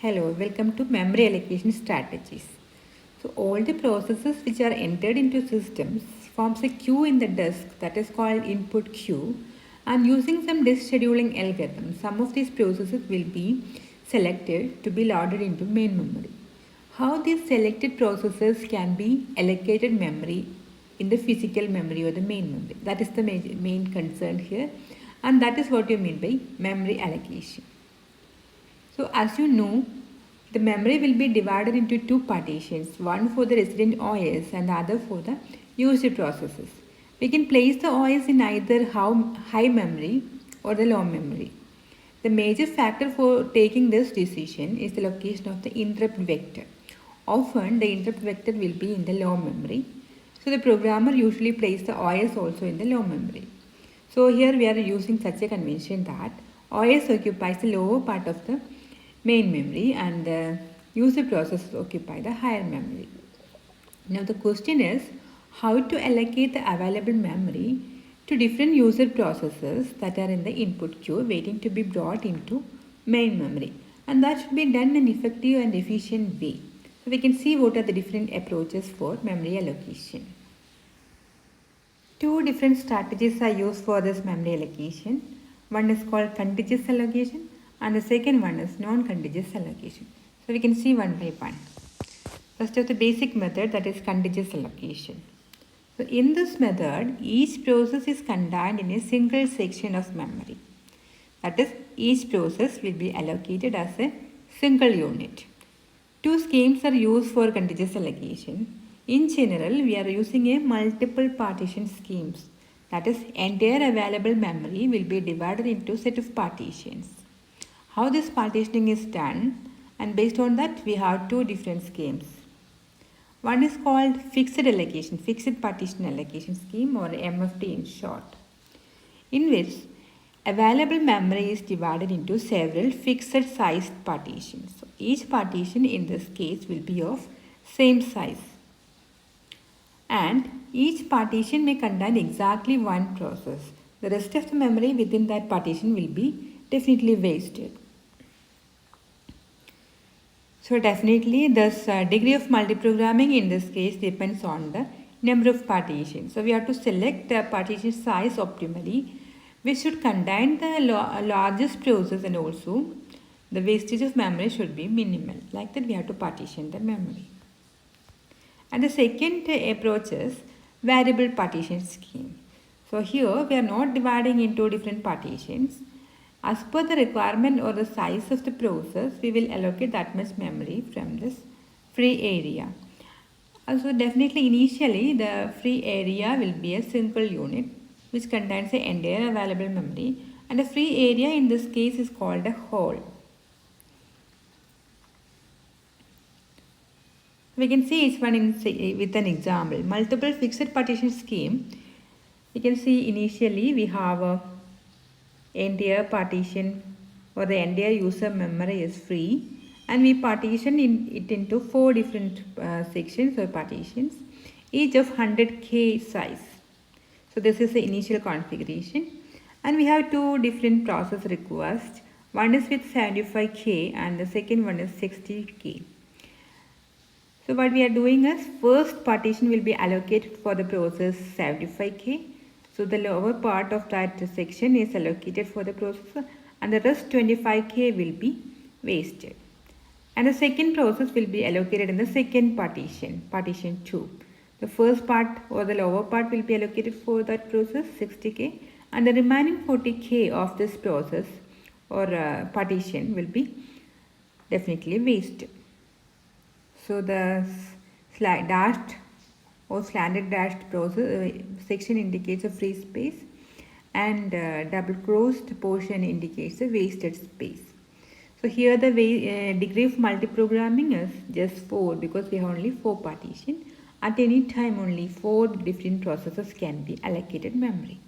Hello, welcome to memory allocation strategies. So all the processes which are entered into systems forms a queue in the disk that is called input queue, and using some disk scheduling algorithm, some of these processes will be selected to be loaded into main memory. How these selected processes can be allocated memory in the physical memory or the main memory. That is the main concern here, and that is what you mean by memory allocation. So as you know, the memory will be divided into two partitions, one for the resident OS and the other for the user processes. We can place the OS in either high memory or the low memory. The major factor for taking this decision is the location of the interrupt vector. Often the interrupt vector will be in the low memory. So the programmer usually places the OS also in the low memory. So here we are using such a convention that OS occupies the lower part of the main memory and the user processes occupy the higher memory. Now the question is how to allocate the available memory to different user processes that are in the input queue waiting to be brought into main memory, and that should be done in an effective and efficient way. So we can see what are the different approaches for memory allocation. Two different strategies are used for this memory allocation. One is called contiguous allocation and the second one is non-contiguous allocation. So we can see one by one. First of the basic method, that is contiguous allocation. So in this method, each process is contained in a single section of memory. That is, each process will be allocated as a single unit. Two schemes are used for contiguous allocation. In general, we are using a multiple partition schemes. That is, entire available memory will be divided into a set of partitions. How this partitioning is done, and based on that we have two different schemes. One is called fixed allocation, fixed partition allocation scheme, or MFT in short, in which available memory is divided into several fixed sized partitions. So each partition in this case will be of same size, and each partition may contain exactly one process. The rest of the memory within that partition will be definitely wasted. So definitely this degree of multiprogramming in this case depends on the number of partitions. So we have to select the partition size optimally, which should contain the largest process, and also the wastage of memory should be minimal. Like that we have to partition the memory. And the second approach is variable partition scheme. So here we are not dividing into different partitions. As per the requirement or the size of the process, we will allocate that much memory from this free area. Also definitely initially the free area will be a single unit which contains the entire available memory, and the free area in this case is called a hole. We can see each one with an example. Multiple fixed partition scheme. We can see initially we have a entire partition or the entire user memory is free, and we partition it into four different sections or partitions, each of 100K size. So this is the initial configuration, and we have two different process requests. One is with 75K and the second one is 60K. So what we are doing is, first partition will be allocated for the process 75K. So the lower part of that section is allocated for the processor, and the rest 25K will be wasted. And the second process will be allocated in the second partition, partition 2. The first part or the lower part will be allocated for that process 60K, and the remaining 40K of this process or partition will be definitely wasted. So the dashed or slanted dashed process section indicates a free space, and double crossed portion indicates a wasted space. So here the degree of multiprogramming is just 4, because we have only 4 partitions. At any time only 4 different processes can be allocated memory.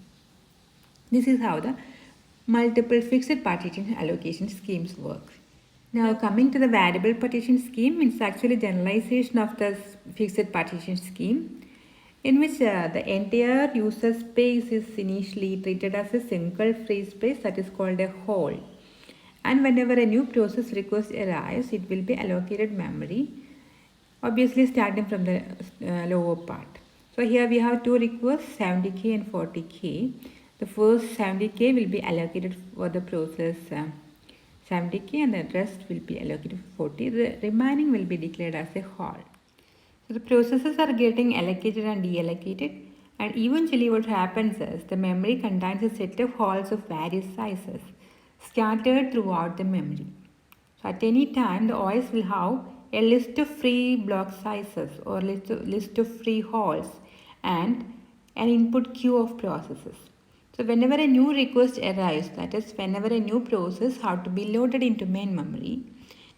This is how the multiple fixed partition allocation schemes work. Now coming to the variable partition scheme, it's actually generalization of the fixed partition scheme, in which the entire user space is initially treated as a single free space that is called a hole, And whenever a new process request arises, it will be allocated memory, obviously starting from the lower part. So here we have two requests, 70K and 40K. The first 70K will be allocated for the process 70K and the rest will be allocated for 40. The remaining will be declared as a whole. So the processes are getting allocated and deallocated, and eventually what happens is the memory contains a set of holes of various sizes scattered throughout the memory. So at any time the OS will have a list of free block sizes or list of free holes and an input queue of processes. So whenever a new request arrives, that is whenever a new process has to be loaded into main memory,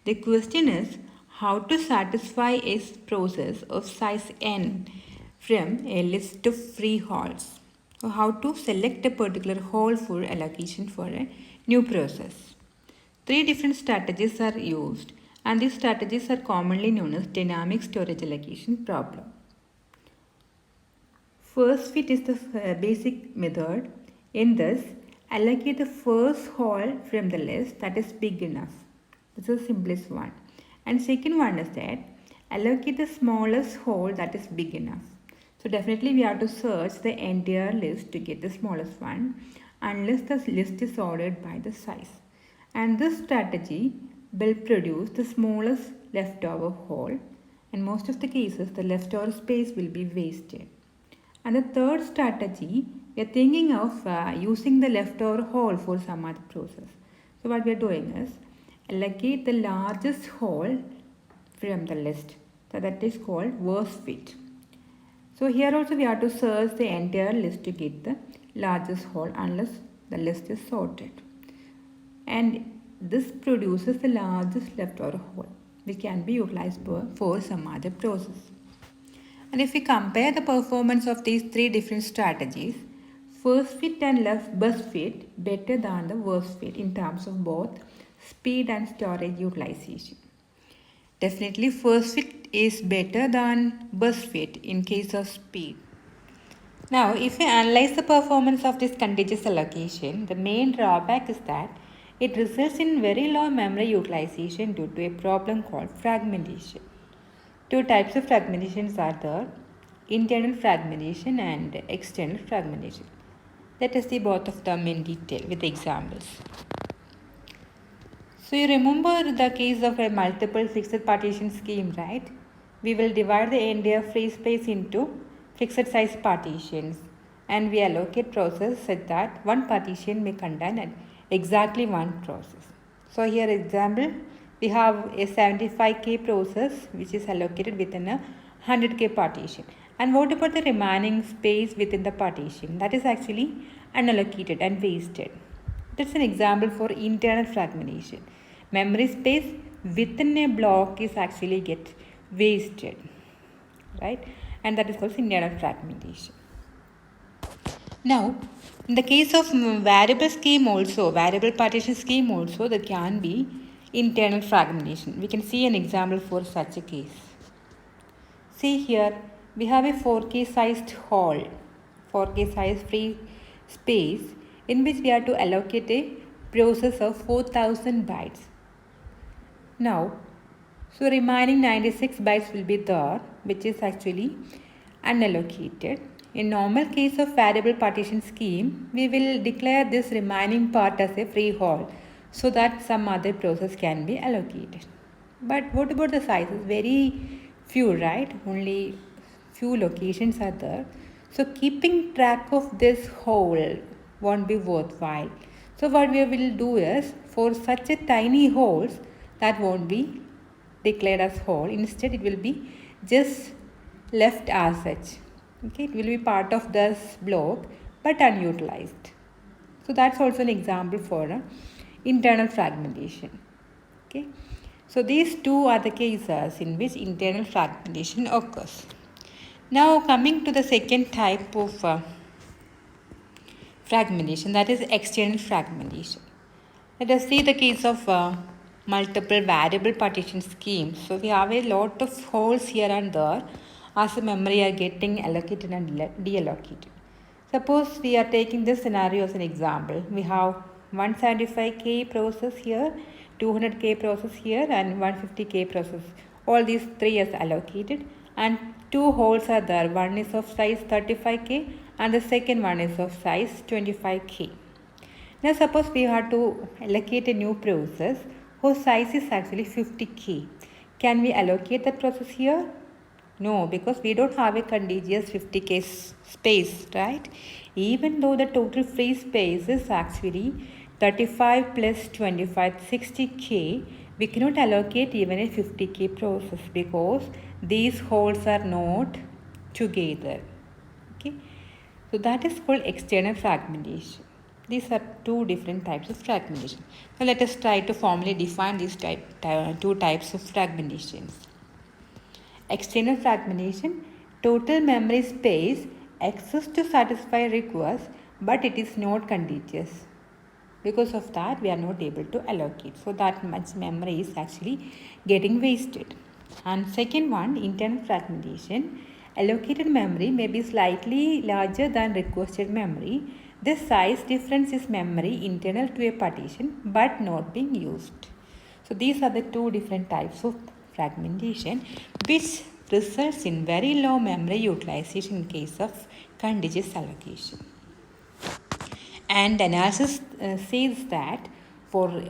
the question is how to satisfy a process of size n from a list of free holes, or how to select a particular hole for allocation for a new process. Three different strategies are used, and these strategies are commonly known as dynamic storage allocation problem. First fit is the basic method. In this, allocate the first hole from the list that is big enough. This is the simplest one. And second one is that allocate the smallest hole that is big enough. So definitely we have to search the entire list to get the smallest one unless the list is ordered by the size. And this strategy will produce the smallest leftover hole, and most of the cases the leftover space will be wasted. And the third strategy, we are thinking of using the leftover hole for some other process. So what we are doing is allocate the largest hole from the list. So that is called worst fit. So here also we have to search the entire list to get the largest hole unless the list is sorted. And this produces the largest leftover hole which can be utilized for some other process. And if we compare the performance of these three different strategies, first fit and best fit better than the worst fit in terms of both speed and storage utilization. Definitely first fit is better than best fit in case of speed. Now if we analyze the performance of this contiguous allocation, the main drawback is that it results in very low memory utilization due to a problem called fragmentation. Two types of fragmentations are there, internal fragmentation and external fragmentation. Let us see both of them in detail with examples. So you remember the case of a multiple fixed partition scheme, right? We will divide the entire free space into fixed size partitions and we allocate process such that one partition may contain exactly one process. So here example, we have a 75K process which is allocated within a 100K partition. And what about the remaining space within the partition? That is actually unallocated and wasted. That's an example for internal fragmentation. Memory space within a block is actually get wasted, right? And that is called internal fragmentation. Now, in the case of variable partition scheme also, there can be internal fragmentation. We can see an example for such a case. See here, we have a 4K sized hole, 4K size free space in which we have to allocate a process of 4000 bytes. Now, so remaining 96 bytes will be there, which is actually unallocated. In normal case of variable partition scheme, we will declare this remaining part as a free hole so that some other process can be allocated. But what about the sizes? Very few, right? Only few locations are there. So keeping track of this hole won't be worthwhile. So what we will do is, for such a tiny holes, that won't be declared as hole. Instead, it will be just left as such. Okay, it will be part of this block but unutilized. So that's also an example for internal fragmentation. Okay, so these two are the cases in which internal fragmentation occurs. Now coming to the second type of fragmentation, that is external fragmentation. Let us see the case of multiple variable partition schemes. So we have a lot of holes here and there as the memory are getting allocated and deallocated. Suppose we are taking this scenario as an example. We have 175K process here, 200K process here, and 150K process. All these three is allocated, and two holes are there. One is of size 35K and the second one is of size 25K. Now suppose we have to allocate a new process whose size is actually 50K. Can we allocate that process here? No, because we don't have a contiguous 50K space, right? Even though the total free space is actually 35 plus 25, 60K, we cannot allocate even a 50K process because these holes are not together. Okay, so that is called external fragmentation. These are two different types of fragmentation. Now let us try to formally define these two types of fragmentations. External fragmentation, total memory space exists to satisfy requests, but it is not contiguous. Because of that, we are not able to allocate. So that much memory is actually getting wasted. And second one, internal fragmentation. Allocated memory may be slightly larger than requested memory. This size difference is memory internal to a partition but not being used. So these are the two different types of fragmentation which results in very low memory utilization in case of contiguous allocation. And analysis says that for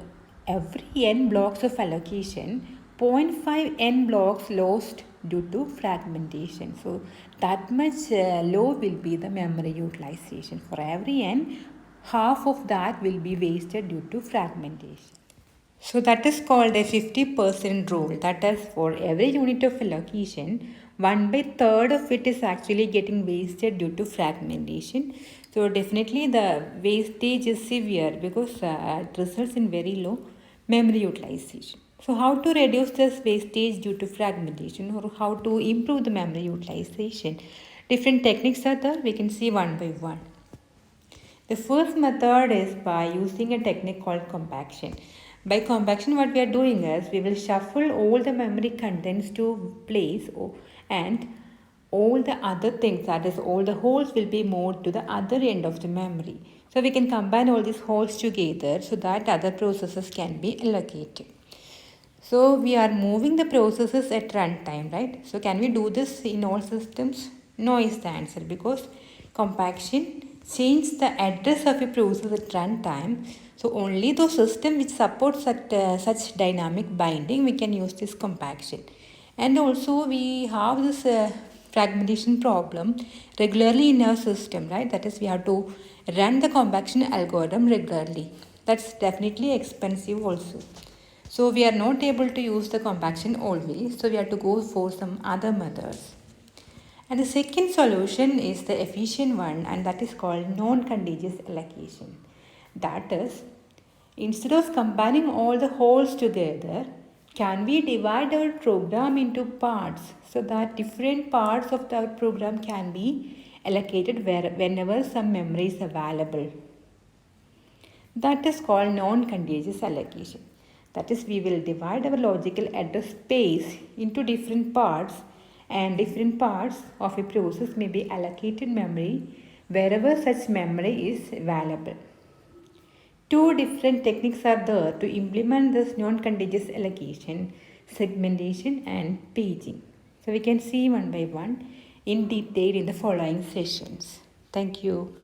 every n blocks of allocation, 0.5 n blocks lost due to fragmentation. So that much low will be the memory utilization. For every n, half of that will be wasted due to fragmentation. So that is called a 50% rule. That is, for every unit of allocation, 1/3 of it is actually getting wasted due to fragmentation. So definitely the wastage is severe because it results in very low memory utilization. So how to reduce this wastage due to fragmentation, or how to improve the memory utilization? Different techniques are there. We can see one by one. The first method is by using a technique called compaction. By compaction, what we are doing is we will shuffle all the memory contents to place, and all the other things, that is all the holes, will be moved to the other end of the memory. So we can combine all these holes together so that other processes can be allocated. So we are moving the processes at runtime, right? So can we do this in all systems? No is the answer, because compaction changes the address of a process at runtime. So only the system which supports such dynamic binding, we can use this compaction. And also we have this fragmentation problem regularly in our system, right? That is, we have to run the compaction algorithm regularly. That's definitely expensive also. So we are not able to use the compaction always, so we have to go for some other methods. And the second solution is the efficient one, and that is called non-contiguous allocation. That is, instead of combining all the holes together, can we divide our program into parts so that different parts of the program can be allocated whenever some memory is available? That is called non-contiguous allocation. That is, we will divide our logical address space into different parts, and different parts of a process may be allocated memory wherever such memory is available. Two different techniques are there to implement this non-contiguous allocation: segmentation and paging. So we can see one by one in detail in the following sessions. Thank you.